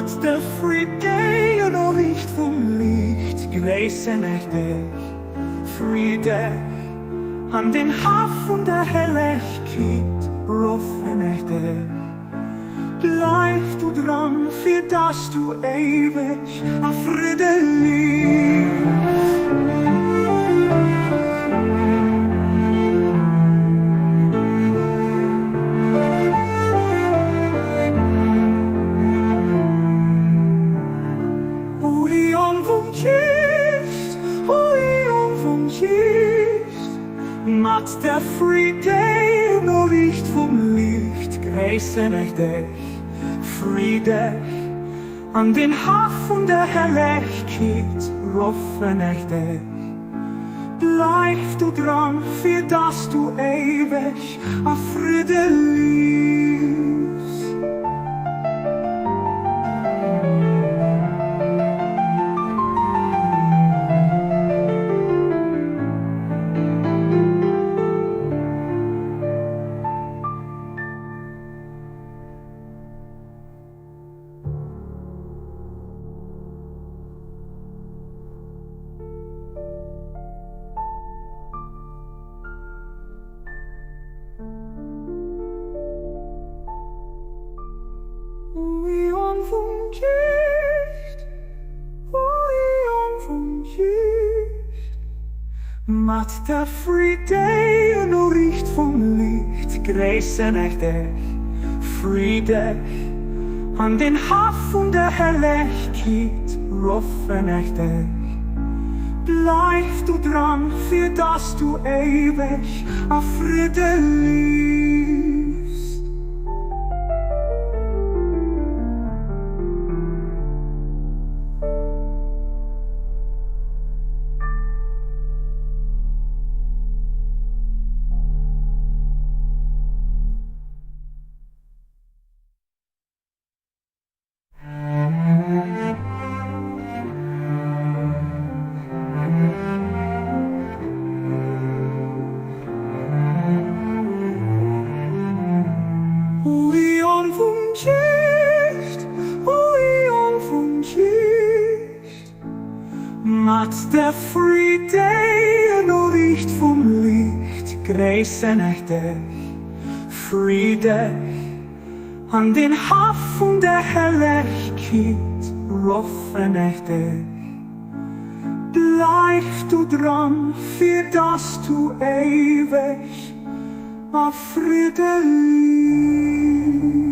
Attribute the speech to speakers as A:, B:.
A: Maakt de vrede nog licht vom Licht, Grace en dich, Friede an den Hafen der Helligkeit, rufen dich. Bleib du dran, für das du ewig an Friede liebst. Maakt der Friede noch Licht vom Licht, Grüßen ich dich, Friede an den Hafen der Herrlichkeit, rufen ich dich. Bleib du dran, für das du ewig an Friede liebst. Maakt der Friede noch Licht vom Licht, Grüßen ich dich, Friede an den Hafen der Herrlichkeit, rufen ich dich. Bleib du dran, für das du ewig an Friede liebst. Maakt der Friede noch Licht vom Licht, Grüßen ich dich, Friede an den Hafen der Herrlichkeit, rufen ich dich. Bleib du dran, für das du ewig an Friede liebst.